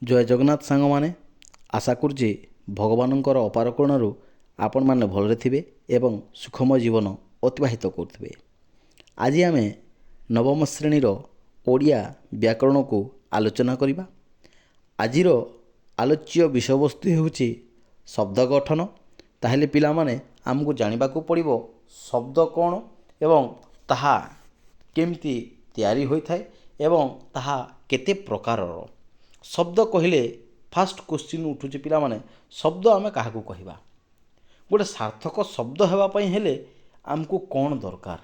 ଜୟ ଜଗନ୍ନାଥ ସାଙ୍ଗମାନେ, ଆଶା କରୁଛି ଭଗବାନଙ୍କର ଅପାର କରୁଣାରୁ ଆପଣମାନେ ଭଲରେ ଥିବେ ଏବଂ ସୁଖମୟ ଜୀବନ ଅତିବାହିତ କରୁଥିବେ। ଆଜି ଆମେ ନବମ ଶ୍ରେଣୀର ଓଡ଼ିଆ ବ୍ୟାକରଣକୁ ଆଲୋଚନା କରିବା। ଆଜିର ଆଲୋଚ୍ୟ ବିଷୟବସ୍ତୁ ହେଉଛି ଶବ୍ଦ ଗଠନ। ତାହେଲେ ପିଲାମାନେ ଆମକୁ ଜାଣିବାକୁ ପଡ଼ିବ ଶବ୍ଦ କ'ଣ ଏବଂ ତାହା କେମିତି ତିଆରି ହୋଇଥାଏ ଏବଂ ତାହା କେତେ ପ୍ରକାରର। ଶବ୍ଦ କହିଲେ ଫାଷ୍ଟ କ୍ୱେଶ୍ଚିନ୍ ଉଠୁଛି ପିଲାମାନେ, ଶବ୍ଦ ଆମେ କାହାକୁ କହିବା? ଗୋଟେ ସାର୍ଥକ ଶବ୍ଦ ହେବା ପାଇଁ ହେଲେ ଆମକୁ କ'ଣ ଦରକାର?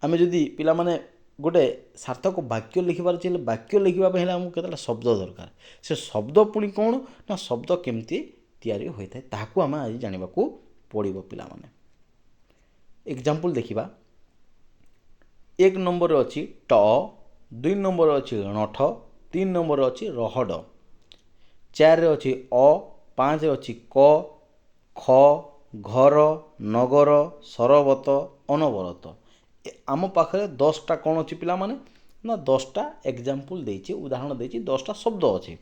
ଆମେ ଯଦି ପିଲାମାନେ ଗୋଟେ ସାର୍ଥକ ବାକ୍ୟ ଲେଖିବାର ଅଛି, ହେଲେ ବାକ୍ୟ ଲେଖିବା ପାଇଁ ହେଲେ ଆମକୁ କେତେଟା ଶବ୍ଦ ଦରକାର। ସେ ଶବ୍ଦ ପୁଣି କ'ଣ ନା ଶବ୍ଦ କେମିତି ତିଆରି ହୋଇଥାଏ ତାହାକୁ ଆମେ ଆଜି ଜାଣିବାକୁ ପଡ଼ିବ ପିଲାମାନେ। ଏକ୍ଜାମ୍ପଲ୍ ଦେଖିବା। 1 ନମ୍ବରରେ ଅଛି ଟ, 2 ନମ୍ବରରେ ଅଛି ଣଠ, 3 ନମ୍ବରରେ ଅଛି ରହଡ଼, 4ରେ ଅଛି ଅ, 5ରେ ଅଛି କ, ଖ, ଘର, ନଗର, ସରବତ, ଅନବରତ। ଆମ ପାଖରେ 10ଟା କ'ଣ ଅଛି ପିଲାମାନେ ନା 10ଟା ଏକ୍ଜାମ୍ପଲ୍ ଦେଇଛି, ଉଦାହରଣ ଦେଇଛି, 10ଟା ଶବ୍ଦ ଅଛି।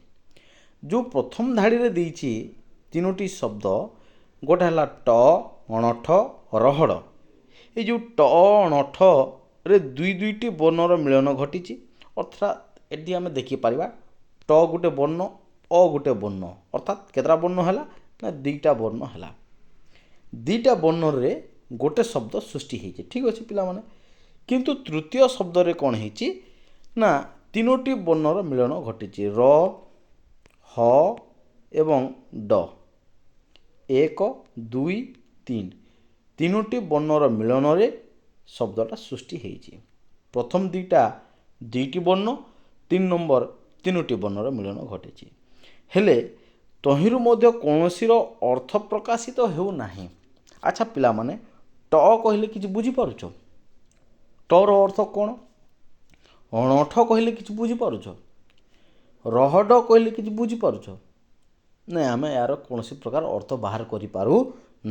ଯେଉଁ ପ୍ରଥମ ଧାଡ଼ିରେ ଦେଇଛି 3ଟି ଶବ୍ଦ, ଗୋଟେ ହେଲା ଟ, ଣଠ, ରହଡ଼। ଏ ଯେଉଁ ଟ ଣଠରେ ଦୁଇଟି ବର୍ଣ୍ଣର ମିଳନ ଘଟିଛି, ଅର୍ଥାତ୍ ଏଠି ଆମେ ଦେଖିପାରିବା ଟ ଗୋଟେ ବର୍ଣ୍ଣ, ଅ ଗୋଟେ ବର୍ଣ୍ଣ, ଅର୍ଥାତ୍ କେତେଟା ବର୍ଣ୍ଣ ହେଲା ନା 2ଟା ବର୍ଣ୍ଣ ହେଲା। 2ଟା ବର୍ଣ୍ଣରେ ଗୋଟେ ଶବ୍ଦ ସୃଷ୍ଟି ହେଇଛି, ଠିକ୍ ଅଛି ପିଲାମାନେ। କିନ୍ତୁ ତୃତୀୟ ଶବ୍ଦରେ କ'ଣ ହେଇଛି ନା 3ଟି ବର୍ଣ୍ଣର ମିଳନ ଘଟିଛି, ର, ହ ଏବଂ ଡ। 1, 2, 3 3ଟି ବର୍ଣ୍ଣର ମିଳନରେ ଶବ୍ଦଟା ସୃଷ୍ଟି ହେଇଛି। ପ୍ରଥମ 2ଟି ବର୍ଣ୍ଣ, 3 ନମ୍ବର 3ଟି ବର୍ଣ୍ଣର ମିଳନ ଘଟିଛି। ହେଲେ ତହିଁରୁ ମଧ୍ୟ କୌଣସିର ଅର୍ଥ ପ୍ରକାଶିତ ହେଉନାହିଁ। ଆଚ୍ଛା ପିଲାମାନେ, ଟ କହିଲେ କିଛି ବୁଝିପାରୁଛ? ଟର ଅର୍ଥ କ'ଣ? ଣଠ କହିଲେ କିଛି ବୁଝିପାରୁଛ? ରହଡ଼ କହିଲେ କିଛି ବୁଝିପାରୁଛ? ନାଇଁ, ଆମେ ଏହାର କୌଣସି ପ୍ରକାର ଅର୍ଥ ବାହାର କରିପାରୁ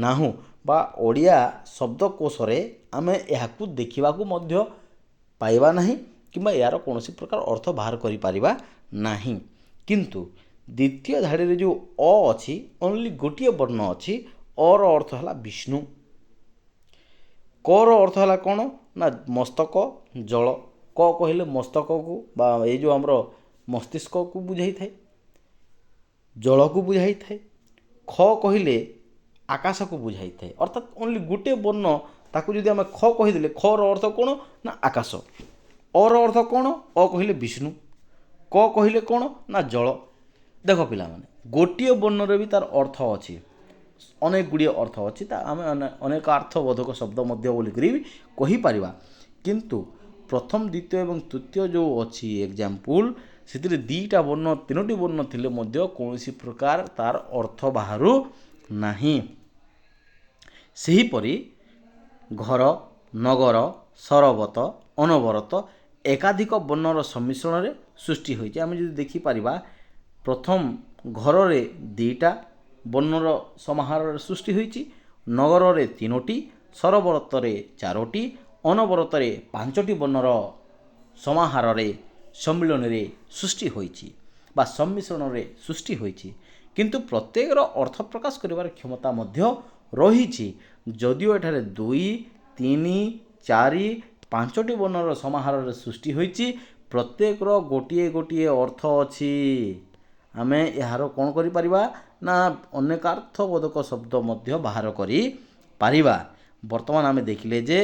ନାହୁଁ, ବା ଓଡ଼ିଆ ଶବ୍ଦକୋଷରେ ଆମେ ଏହାକୁ ଦେଖିବାକୁ ମଧ୍ୟ ପାଇବା ନାହିଁ କିମ୍ବା ଏହାର କୌଣସି ପ୍ରକାର ଅର୍ଥ ବାହାର କରିପାରିବା ନାହିଁ। କିନ୍ତୁ ଦ୍ୱିତୀୟ ଧାଡ଼ିରେ ଯେଉଁ ଅ ଅଛି, ଓନ୍ଲି ଗୋଟିଏ ବର୍ଣ୍ଣ ଅଛି, ଅର ଅର୍ଥ ହେଲା ବିଷ୍ଣୁ। କର ଅର୍ଥ ହେଲା କ'ଣ ନା ମସ୍ତକ, ଜଳ। କ କହିଲେ ମସ୍ତକକୁ ବା ଏଇ ଯେଉଁ ଆମର ମସ୍ତିଷ୍କକୁ ବୁଝାଇଥାଏ, ଜଳକୁ ବୁଝାଇଥାଏ। ଖ କହିଲେ ଆକାଶକୁ ବୁଝାଇଥାଏ, ଅର୍ଥାତ୍ ଓନ୍ଲି ଗୋଟିଏ ବର୍ଣ୍ଣ, ତାକୁ ଯଦି ଆମେ ଖ କହିଦେଲେ ଖର ଅର୍ଥ କ'ଣ ନା ଆକାଶ। ଅର ଅର୍ଥ କ'ଣ? ଅ କହିଲେ ବିଷ୍ଣୁ, କ କହିଲେ କ'ଣ ନା ଜଳ। ଦେଖ ପିଲାମାନେ, ଗୋଟିଏ ବର୍ଣ୍ଣରେ ବି ତାର ଅର୍ଥ ଅଛି, ଅନେକ ଗୁଡ଼ିଏ ଅର୍ଥ ଅଛି, ତା ଆମେ ଅନେକାର୍ଥବୋଧକ ଶବ୍ଦ ମଧ୍ୟ ବୋଲିକରି ବି କହିପାରିବା। କିନ୍ତୁ ପ୍ରଥମ, ଦ୍ୱିତୀୟ ଏବଂ ତୃତୀୟ ଯେଉଁ ଅଛି ଏକ୍ଜାମ୍ପଲ୍, ସେଥିରେ 2ଟା ବର୍ଣ୍ଣ 3ଟି ବର୍ଣ୍ଣ ଥିଲେ ମଧ୍ୟ କୌଣସି ପ୍ରକାର ତାର ଅର୍ଥ ବାହାରୁ ନାହିଁ। ସେହିପରି ଘର, ନଗର, ସରବତ, ଅନବରତ ଏକାଧିକ ବର୍ଣ୍ଣର ସମ୍ମିଶ୍ରଣରେ ସୃଷ୍ଟି ହୋଇଛି। ଆମେ ଯଦି ଦେଖିପାରିବା, ପ୍ରଥମ ଘରରେ 2ଟା ବର୍ଣ୍ଣର ସମାହାରରେ ସୃଷ୍ଟି ହୋଇଛି, ନଗରରେ 3ଟି, ସରବତରେ 4ଟି, ଅନବରତରେ 5ଟି ବର୍ଣ୍ଣର ସମାହାରରେ ସମ୍ମିଳନୀରେ ସୃଷ୍ଟି ହୋଇଛି ବା ସମ୍ମିଶ୍ରଣରେ ସୃଷ୍ଟି ହୋଇଛି। କିନ୍ତୁ ପ୍ରତ୍ୟେକର ଅର୍ଥ ପ୍ରକାଶ କରିବାର କ୍ଷମତା ମଧ୍ୟ ରହିଛି। ଯଦିଓ ଏଠାରେ 2, 3, 4, 5ଟି ବର୍ଣ୍ଣର ସମାହାରରେ ସୃଷ୍ଟି ହୋଇଛି, ପ୍ରତ୍ୟେକର ଗୋଟିଏ ଗୋଟିଏ ଅର୍ଥ ଅଛି। ଆମେ ଏହାର କ'ଣ କରିପାରିବା ନା ଅନେକାର୍ଥବୋଧକ ଶବ୍ଦ ମଧ୍ୟ ବାହାର କରିପାରିବା। ବର୍ତ୍ତମାନ ଆମେ ଦେଖିଲେ ଯେ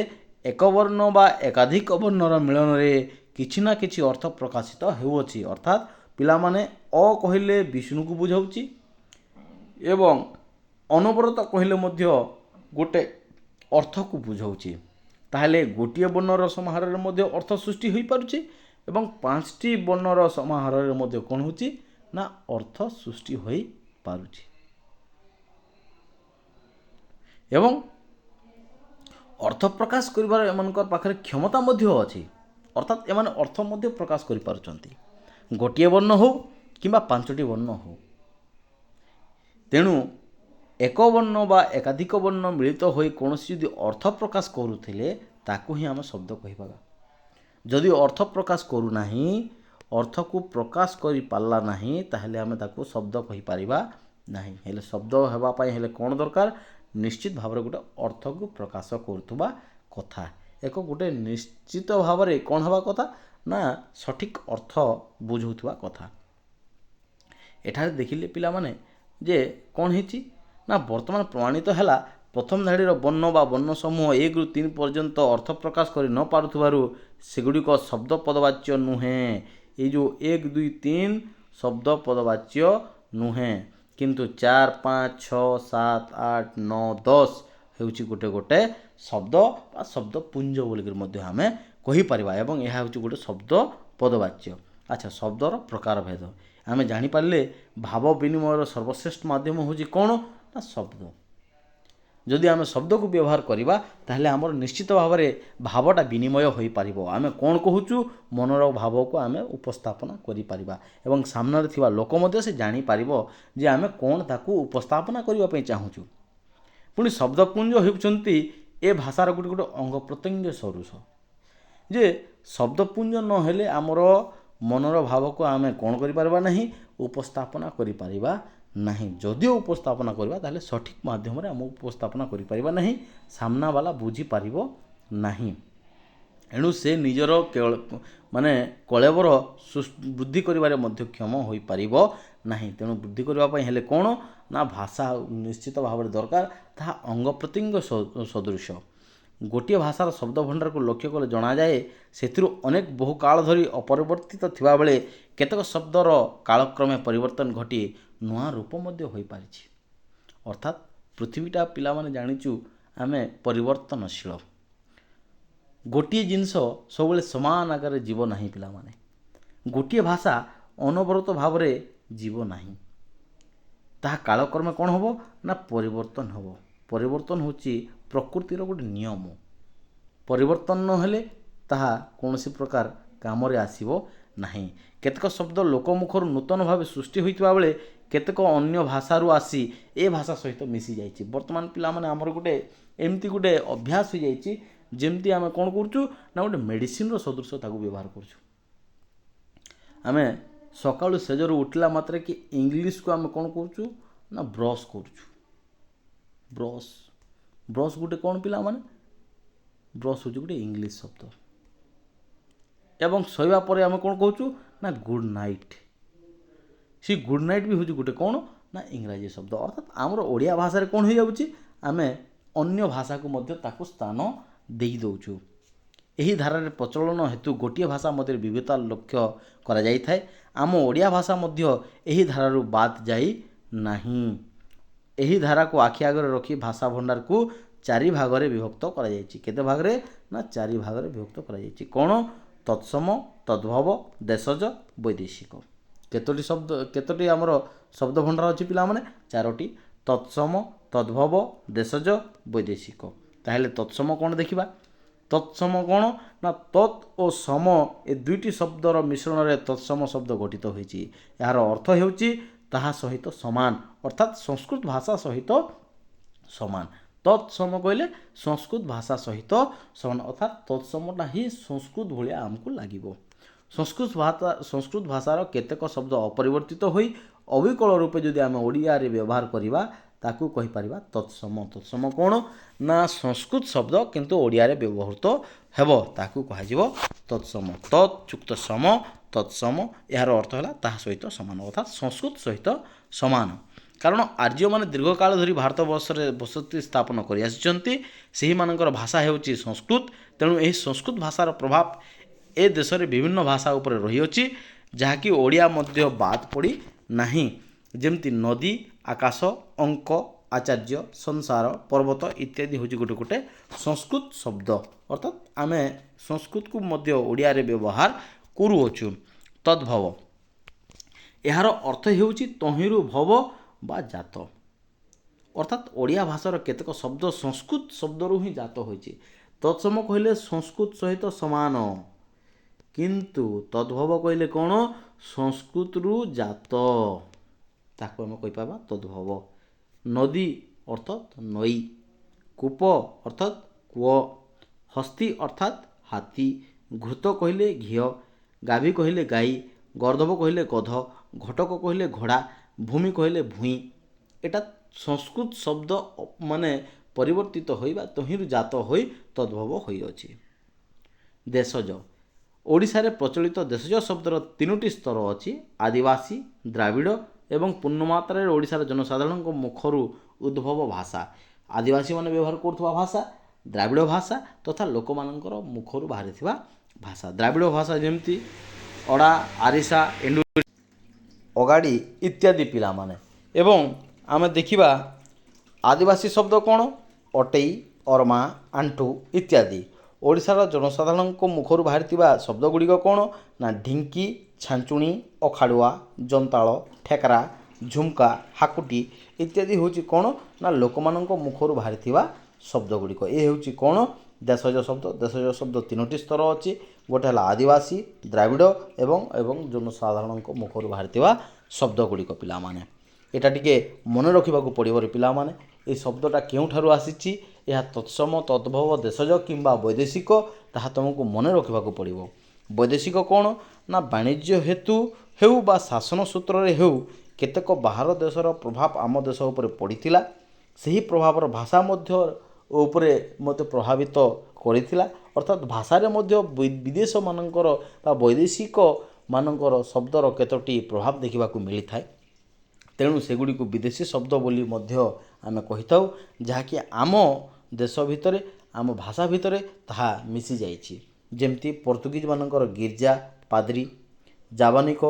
ଏକ ବର୍ଣ୍ଣ ବା ଏକାଧିକ ବର୍ଣ୍ଣର ମିଳନରେ କିଛି ନା କିଛି ଅର୍ଥ ପ୍ରକାଶିତ ହେଉଅଛି, ଅର୍ଥାତ୍ ପିଲାମାନେ ଅ କହିଲେ ବିଷ୍ଣୁକୁ ବୁଝାଉଛି ଏବଂ ଅନବରତ କହିଲେ ମଧ୍ୟ ଗୋଟେ ଅର୍ଥକୁ ବୁଝାଉଛି। ତାହେଲେ ଗୋଟିଏ ବର୍ଣ୍ଣର ସମାହାରରେ ମଧ୍ୟ ଅର୍ଥ ସୃଷ୍ଟି ହୋଇପାରୁଛି ଏବଂ 5ଟି ବର୍ଣ୍ଣର ସମାହାରରେ ମଧ୍ୟ କ'ଣ ହେଉଛି ନା ଅର୍ଥ ସୃଷ୍ଟି ହୋଇପାରୁଛି। ଏବଂ ଅର୍ଥ ପ୍ରକାଶ କରିବାର ଏମାନଙ୍କର ପାଖରେ କ୍ଷମତା ମଧ୍ୟ ଅଛି, ଅର୍ଥାତ୍ ଏମାନେ ଅର୍ଥ ମଧ୍ୟ ପ୍ରକାଶ କରିପାରୁଛନ୍ତି, ଗୋଟିଏ ବର୍ଣ୍ଣ ହେଉ କିମ୍ବା 5ଟି ବର୍ଣ୍ଣ ହେଉ। ତେଣୁ ଏକ ବର୍ଣ୍ଣ ବା ଏକାଧିକ ବର୍ଣ୍ଣ ମିଳିତ ହୋଇ କୌଣସି ଯଦି ଅର୍ଥ ପ୍ରକାଶ କରୁଥିଲେ ତାକୁ ହିଁ ଆମେ ଶବ୍ଦ କହିପାରିବା। ଯଦି ଅର୍ଥ ପ୍ରକାଶ କରୁନାହିଁ, ଅର୍ଥକୁ ପ୍ରକାଶ କରିପାରିଲା ନାହିଁ ତାହେଲେ ଆମେ ତାକୁ ଶବ୍ଦ କହିପାରିବା ନାହିଁ। ହେଲେ ଶବ୍ଦ ହେବା ପାଇଁ ହେଲେ କ'ଣ ଦରକାର? ନିଶ୍ଚିତ ଭାବରେ ଗୋଟେ ଅର୍ଥକୁ ପ୍ରକାଶ କରୁଥିବା କଥା, ଗୋଟେ ନିଶ୍ଚିତ ଭାବରେ କ'ଣ ହେବା କଥା ନା ସଠିକ୍ ଅର୍ଥ ବୁଝାଉଥିବା କଥା। ଏଠାରେ ଦେଖିଲେ ପିଲାମାନେ ଯେ କ'ଣ ହେଇଛି ନା ବର୍ତ୍ତମାନ ପ୍ରମାଣିତ ହେଲା ପ୍ରଥମ ଧାଡ଼ିର ବର୍ଣ୍ଣ ବା ବର୍ଣ୍ଣ ସମୂହ 1ରୁ 3 ପର୍ଯ୍ୟନ୍ତ ଅର୍ଥ ପ୍ରକାଶ କରି ନ ପାରୁଥିବାରୁ ସେଗୁଡ଼ିକ ଶବ୍ଦ ପଦବାଚ୍ୟ ନୁହେଁ। ଏଇ ଯେଉଁ 1, 2, 3 ଶବ୍ଦ ପଦବାଚ୍ୟ ନୁହେଁ, କିନ୍ତୁ 4, 5, 6, 7, 8, 9, 10 ହେଉଛି ଗୋଟେ ଶବ୍ଦ ବା ଶବ୍ଦ ପୁଞ୍ଜ ବୋଲିକରି ମଧ୍ୟ ଆମେ କହିପାରିବା ଏବଂ ଏହା ହେଉଛି ଗୋଟେ ଶବ୍ଦ ପଦବାଚ୍ୟ। ଆଚ୍ଛା, ଶବ୍ଦର ପ୍ରକାର ଭେଦ ଆମେ ଜାଣିପାରିଲେ ଭାବ ବିନିମୟର ସର୍ବଶ୍ରେଷ୍ଠ ମାଧ୍ୟମ ହେଉଛି କ'ଣ ନା ଶବ୍ଦ। ଯଦି ଆମେ ଶବ୍ଦକୁ ବ୍ୟବହାର କରିବା ତାହେଲେ ଆମର ନିଶ୍ଚିତ ଭାବରେ ଭାବଟା ବିନିମୟ ହୋଇପାରିବ। ଆମେ କ'ଣ କହୁଛୁ ମନର ଭାବକୁ ଆମେ ଉପସ୍ଥାପନ କରିପାରିବା ଏବଂ ସାମ୍ନାରେ ଥିବା ଲୋକ ମଧ୍ୟ ସେ ଜାଣିପାରିବ ଯେ ଆମେ କ'ଣ ତାକୁ ଉପସ୍ଥାପନା କରିବା ପାଇଁ ଚାହୁଁଛୁ। ପୁଣି ଶବ୍ଦପୁଞ୍ଜ ହେଉଛନ୍ତି ଏ ଭାଷାର ଗୋଟେ ଅଙ୍ଗ ପ୍ରତ୍ୟଙ୍ଗ ସଦୃଶ। ଯେ ଶବ୍ଦପୁଞ୍ଜ ନହେଲେ ଆମର ମନର ଭାବକୁ ଆମେ କ'ଣ କରିପାରିବା ନାହିଁ? ଉପସ୍ଥାପନା କରିପାରିବା ନାହିଁ। ଯଦିଓ ଉପସ୍ଥାପନା କରିବା ତାହେଲେ ସଠିକ୍ ମାଧ୍ୟମରେ ଆମେ ଉପସ୍ଥାପନା କରିପାରିବା ନାହିଁ, ସାମ୍ନାବାଲା ବୁଝିପାରିବ ନାହିଁ। ଏଣୁ ସେ ନିଜର କଳେବର ବୃଦ୍ଧି କରିବାରେ ମଧ୍ୟ କ୍ଷମ ହୋଇପାରିବ ନାହିଁ। ତେଣୁ ବୃଦ୍ଧି କରିବା ପାଇଁ ହେଲେ କ'ଣ ନା ଭାଷା ନିଶ୍ଚିତ ଭାବରେ ଦରକାର, ତାହା ଅଙ୍ଗ ପ୍ରତ୍ୟଙ୍ଗ ସଦୃଶ। ଗୋଟିଏ ଭାଷାର ଶବ୍ଦ ଭଣ୍ଡାରକୁ ଲକ୍ଷ୍ୟ କଲେ ଜଣାଯାଏ ସେଥିରୁ ଅନେକ ବହୁ କାଳ ଧରି ଅପରିବର୍ତ୍ତିତ ଥିବାବେଳେ କେତେକ ଶବ୍ଦର କାଳକ୍ରମେ ପରିବର୍ତ୍ତନ ଘଟି ନୂଆ ରୂପ ମଧ୍ୟ ହୋଇପାରିଛି। ଅର୍ଥାତ୍ ପୃଥିବୀଟା ପିଲାମାନେ ଜାଣିଛୁ ଆମେ ପରିବର୍ତ୍ତନଶୀଳ। ଗୋଟିଏ ଜିନିଷ ସବୁବେଳେ ସମାନ ଆକାରରେ ଯିବ ନାହିଁ ପିଲାମାନେ। ଗୋଟିଏ ଭାଷା ଅନବରତ ଭାବରେ ଯିବ ନାହିଁ, ତାହା କାଳକ୍ରମେ କ'ଣ ହେବ ନା ପରିବର୍ତ୍ତନ ହେବ। ପରିବର୍ତ୍ତନ ହେଉଛି ପ୍ରକୃତିର ଗୋଟେ ନିୟମ। ପରିବର୍ତ୍ତନ ନହେଲେ ତାହା କୌଣସି ପ୍ରକାର କାମରେ ଆସିବ ନାହିଁ। କେତେକ ଶବ୍ଦ ଲୋକମୁଖରୁ ନୂତନ ଭାବେ ସୃଷ୍ଟି ହୋଇଥିବା ବେଳେ କେତେକ ଅନ୍ୟ ଭାଷାରୁ ଆସି ଏ ଭାଷା ସହିତ ମିଶି ଯାଇଛି। ବର୍ତ୍ତମାନ ପିଲାମାନେ ଆମର ଏମିତି ଗୋଟେ ଅଭ୍ୟାସ ହୋଇଯାଇଛି, ଯେମିତି ଆମେ କ'ଣ କରୁଛୁ ନା ଗୋଟେ ମେଡ଼ିସିନର ସଦୃଶ ତାକୁ ବ୍ୟବହାର କରୁଛୁ। ଆମେ ସକାଳୁ ସେଜରୁ ଉଠିଲା ମାତ୍ରେ କି ଇଂଲିଶକୁ ଆମେ କ'ଣ କରୁଛୁ ନା ବ୍ରସ୍ କରୁଛୁ। ବ୍ରସ୍ ଗୋଟେ କ'ଣ ପିଲାମାନେ? ବ୍ରସ୍ ହେଉଛି ଗୋଟେ ଇଂଲିଶ ଶବ୍ଦ। ଏବଂ ଶୋଇବା ପରେ ଆମେ କ'ଣ କହୁଛୁ ନା ଗୁଡ଼୍ ନାଇଟ୍। ସେ ଗୁଡ଼୍ ନାଇଟ୍ ବି ହେଉଛି ଗୋଟେ କ'ଣ ନା ଇଂରାଜୀ ଶବ୍ଦ। ଅର୍ଥାତ୍ ଆମର ଓଡ଼ିଆ ଭାଷାରେ କ'ଣ ହୋଇଯାଉଛି, ଆମେ ଅନ୍ୟ ଭାଷାକୁ ମଧ୍ୟ ତାକୁ ସ୍ଥାନ ଦେଇ ଦେଉଛୁ। ଏହି ଧାରାରେ ପ୍ରଚଳନ ହେତୁ ଗୋଟିଏ ଭାଷା ମଧ୍ୟରେ ବିବିଧତା ଲକ୍ଷ୍ୟ କରାଯାଇଥାଏ। ଆମ ଓଡ଼ିଆ ଭାଷା ମଧ୍ୟ ଏହି ଧାରାରୁ ବାଦ୍ ଯାଇ ନାହିଁ। ଏହି ଧାରାକୁ ଆଖି ଆଗରେ ରଖି ଭାଷା ଭଣ୍ଡାରକୁ 4 ଭାଗରେ ବିଭକ୍ତ କରାଯାଇଛି। କେତେ ଭାଗରେ ନା 4 ଭାଗରେ ବିଭକ୍ତ କରାଯାଇଛି। କ'ଣ? ତତ୍ସମ, ତଦ୍ଭବ, ଦେଶଜ, ବୈଦେଶିକ। କେତୋଟି ଆମର ଶବ୍ଦ ଭଣ୍ଡାର ଅଛି ପିଲାମାନେ? 4ଟି। ତତ୍ସମ, ତଦ୍ଭବ, ଦେଶଜ, ବୈଦେଶିକ। ତାହେଲେ ତତ୍ସମ କ'ଣ ଦେଖିବା? ତତ୍ସମ କ'ଣ ନା ତତ୍ ଓ ସମ ଏ 2ଟି ଶବ୍ଦର ମିଶ୍ରଣରେ ତତ୍ସମ ଶବ୍ଦ ଗଠିତ ହୋଇଛି। ଏହାର ଅର୍ଥ ହେଉଛି ତାହା ସହିତ ସମାନ, ଅର୍ଥାତ୍ ସଂସ୍କୃତ ଭାଷା ସହିତ ସମାନ। ତତ୍ସମ କହିଲେ ସଂସ୍କୃତ ଭାଷା ସହିତ ସମାନ, ଅର୍ଥାତ୍ ତତ୍ସମଟା ହିଁ ସଂସ୍କୃତ ଭଳିଆ ଆମକୁ ଲାଗିବ। ସଂସ୍କୃତ ଭାଷାର କେତେକ ଶବ୍ଦ ଅପରିବର୍ତ୍ତିତ ହୋଇ ଅବିକଳ ରୂପେ ଯଦି ଆମେ ଓଡ଼ିଆରେ ବ୍ୟବହାର କରିବା ତାକୁ କହିପାରିବା ତତ୍ସମ। ତତ୍ସମ କ'ଣ ନା ସଂସ୍କୃତ ଶବ୍ଦ କିନ୍ତୁ ଓଡ଼ିଆରେ ବ୍ୟବହୃତ ହେବ, ତାକୁ କୁହାଯିବ ତତ୍ସମ। ତତ୍ ଯୁକ୍ତ ସମ, ତତ୍ସମ, ଏହାର ଅର୍ଥ ହେଲା ତାହା ସହିତ ସମାନ, ଅର୍ଥାତ୍ ସଂସ୍କୃତ ସହିତ ସମାନ। କାରଣ ଆର୍ଯ୍ୟମାନେ ଦୀର୍ଘକାଳ ଧରି ଭାରତବର୍ଷରେ ବସତି ସ୍ଥାପନ କରିଆସିଛନ୍ତି, ସେହିମାନଙ୍କର ଭାଷା ହେଉଛି ସଂସ୍କୃତ। ତେଣୁ ଏହି ସଂସ୍କୃତ ଭାଷାର ପ୍ରଭାବ ଏ ଦେଶରେ ବିଭିନ୍ନ ଭାଷା ଉପରେ ରହିଅଛି, ଯାହାକି ଓଡ଼ିଆ ମଧ୍ୟ ବାଦ ପଡ଼ି ନାହିଁ। ଯେମିତି ନଦୀ, ଆକାଶ, ଅଙ୍କ, ଆଚାର୍ଯ୍ୟ, ସଂସାର, ପର୍ବତ ଇତ୍ୟାଦି ହେଉଛି ଗୋଟେ ସଂସ୍କୃତ ଶବ୍ଦ। ଅର୍ଥାତ୍ ଆମେ ସଂସ୍କୃତକୁ ମଧ୍ୟ ଓଡ଼ିଆରେ ବ୍ୟବହାର କରୁଅଛୁ। ତଦ୍ଭବ, ଏହାର ଅର୍ଥ ହେଉଛି ତହିଁରୁ ଭବ ବା ଜାତ। ଅର୍ଥାତ୍ ଓଡ଼ିଆ ଭାଷାର କେତେକ ଶବ୍ଦ ସଂସ୍କୃତ ଶବ୍ଦରୁ ହିଁ ଜାତ ହୋଇଛି। ତତ୍ସମ କହିଲେ ସଂସ୍କୃତ ସହିତ ସମାନ, କିନ୍ତୁ ତଦ୍ଭବ କହିଲେ କ'ଣ ସଂସ୍କୃତରୁ ଜାତ, ତାକୁ ଆମେ କହିପାରିବା ତଦ୍ଭବ। ନଦୀ ଅର୍ଥାତ୍ ନଈ, କୂପ ଅର୍ଥାତ୍ କୂଅ, ହସ୍ତୀ ଅର୍ଥାତ୍ ହାତୀ, ଘୃତ କହିଲେ ଘିଅ, ଗାଭୀ କହିଲେ ଗାଈ, ଗର୍ଦ୍ଧବ କହିଲେ ଗଧ, ଘଟକ କହିଲେ ଘୋଡ଼ା, ଭୂମି କହିଲେ ଭୂଇଁ। ଏଟା ସଂସ୍କୃତ ଶବ୍ଦ ମାନେ ପରିବର୍ତ୍ତିତ ହୋଇ ବା ତହିଁରୁ ଜାତ ହୋଇ ତଦ୍ଭବ ହୋଇଅଛି। ଦେଶଜ। ଓଡ଼ିଶାରେ ପ୍ରଚଳିତ ଦେଶଜ ଶବ୍ଦର ତିନୋଟି ସ୍ତର ଅଛି: ଆଦିବାସୀ, ଦ୍ରାବିଡ଼ ଏବଂ ପୂର୍ଣ୍ଣମାତ୍ରାରେ ଓଡ଼ିଶାର ଜନସାଧାରଣଙ୍କ ମୁଖରୁ ଉଦ୍ଭବ ଭାଷା। ଆଦିବାସୀମାନେ ବ୍ୟବହାର କରୁଥିବା ଭାଷା, ଦ୍ରାବିଡ଼ ଭାଷା ତଥା ଲୋକମାନଙ୍କର ମୁଖରୁ ବାହାରିଥିବା ଭାଷା। ଦ୍ରାବିଡ଼ ଭାଷା ଯେମିତି ଅଡ଼ା, ଆରିସା, ଏଣ୍ଡୁରି, ଅଗାଡ଼ି ଇତ୍ୟାଦି ପିଲାମାନେ। ଏବଂ ଆମେ ଦେଖିବା ଆଦିବାସୀ ଶବ୍ଦ କ'ଣ? ଅଟେଇ, ଅରମା, ଆଣ୍ଟୁ ଇତ୍ୟାଦି। ଓଡ଼ିଶାର ଜନସାଧାରଣଙ୍କ ମୁଖରୁ ବାହାରିଥିବା ଶବ୍ଦ ଗୁଡ଼ିକ କ'ଣ? ନା ଢିଙ୍କି, ଛାଞ୍ଚୁଣି, ଅଖାଡ଼ୁଆ, ଜନ୍ତାଳ, ଠେକରା, ଝୁମ୍କା, ହାକୁଟି ଇତ୍ୟାଦି ହେଉଛି କ'ଣ? ନା ଲୋକମାନଙ୍କ ମୁଖରୁ ବାହାରିଥିବା ଶବ୍ଦ ଗୁଡ଼ିକ। ଏ ହେଉଛି କ'ଣ? ଦେଶଜ ଶବ୍ଦ। ଦେଶଜ ଶବ୍ଦ ତିନୋଟି ସ୍ତର ଅଛି। ଗୋଟେ ହେଲା ଆଦିବାସୀ, ଦ୍ରାବିଡ଼ ଏବଂ ଜନସାଧାରଣଙ୍କ ମୁଖରୁ ବାହାରିଥିବା ଶବ୍ଦ ଗୁଡ଼ିକ ପିଲାମାନେ। ଏଇଟା ଟିକେ ମନେ ରଖିବାକୁ ପଡ଼ିବ ପିଲାମାନେ। এই ଶବ୍ଦଟା କେଉଁଠାରୁ ଆସିଛି, ଏହା ତତ୍ସମ, ତଦ୍ଭବ, ଦେଶଜ କିମ୍ବା ବୈଦେଶିକ, ତାହା ତୁମକୁ ମନେ ରଖିବାକୁ ପଡ଼ିବ। ବୈଦେଶିକ କ'ଣ? ନା ବାଣିଜ୍ୟ ହେତୁ ହେଉ ବା ଶାସନ ସୂତ୍ରରେ ହେଉ କେତେକ ବାହାର ଦେଶର ପ୍ରଭାବ ଆମ ଦେଶ ଉପରେ ପଡ଼ିଥିଲା। ସେହି ପ୍ରଭାବର ଭାଷା ମଧ୍ୟ ଉପରେ ମୋତେ ପ୍ରଭାବିତ କରିଥିଲା। ଅର୍ଥାତ୍ ଭାଷାରେ ମଧ୍ୟ ବିଦେଶମାନଙ୍କର ବା ବୈଦେଶିକ ମାନଙ୍କର ଶବ୍ଦର କେତୋଟି ପ୍ରଭାବ ଦେଖିବାକୁ ମିଳିଥାଏ। ତେଣୁ ସେଗୁଡ଼ିକୁ ବିଦେଶୀ ଶବ୍ଦ ବୋଲି ମଧ୍ୟ ଆମେ କହିଥାଉ, ଯାହାକି ଆମ ଦେଶ ଭିତରେ, ଆମ ଭାଷା ଭିତରେ ତାହା ମିଶିଯାଇଛି। ଯେମିତି ପର୍ତ୍ତୁଗୀଜ ମାନଙ୍କର ଗିର୍ଜା, ପାଦ୍ରୀ, ଜାବାନିକ,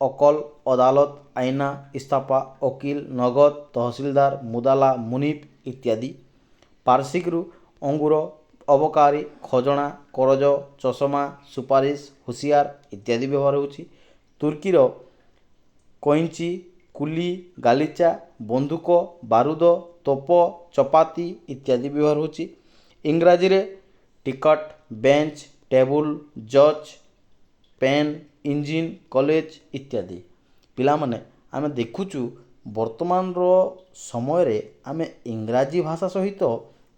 ଅକଲ, ଅଦାଲତ, ଆଇନା, ଇସ୍ତାପା, ଓକିଲ, ନଗଦ, ତହସିଲଦାର, ମୁଦାଲା, ମୁନିଫ ଇତ୍ୟାଦି। ପାର୍ସିକରୁ ଅଙ୍ଗୁର, ଅବକାରୀ, ଖଜଣା, କରଜ, ଚଷମା, ସୁପାରିଶ, ହୁସିଆର ଇତ୍ୟାଦି ବ୍ୟବହାର ହେଉଛି। ତୁର୍କୀର କଇଞ୍ଚି, କୁଲି, ଗାଲିଚା, ବନ୍ଧୁକ, ବାରୁଦ, ତୋପ, ଚପାତି ଇତ୍ୟାଦି ବ୍ୟବହାର ହେଉଛି। ଇଂରାଜୀରେ ଟିକଟ, ବେଞ୍ଚ, ଟେବୁଲ, ଜଜ୍, ପେନ୍, ଇଞ୍ଜିନ୍, କଲେଜ ଇତ୍ୟାଦି। ପିଲାମାନେ ଆମେ ଦେଖୁଛୁ ବର୍ତ୍ତମାନର ସମୟରେ ଆମେ ଇଂରାଜୀ ଭାଷା ସହିତ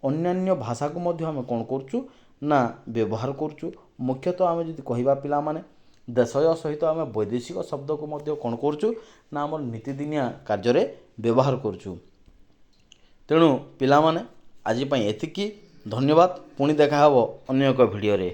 ଅନ୍ୟାନ୍ୟ ଭାଷାକୁ ମଧ୍ୟ ଆମେ କ'ଣ କରୁଛୁ ନା ବ୍ୟବହାର କରୁଛୁ। ମୁଖ୍ୟତଃ ଆମେ ଯଦି କହିବା ପିଲାମାନେ, ଦେଶଜ ସହିତ ଆମେ ବୈଦେଶିକ ଶବ୍ଦକୁ ମଧ୍ୟ କ'ଣ କରୁଛୁ ନା ଆମର ନୀତିଦିନିଆ କାର୍ଯ୍ୟରେ ବ୍ୟବହାର କରୁଛୁ। ତେଣୁ ପିଲାମାନେ ଆଜି ପାଇଁ ଏତିକି। ଧନ୍ୟବାଦ। ପୁଣି ଦେଖା ହେବ ଅନ୍ୟ ଏକ ଭିଡ଼ିଓରେ।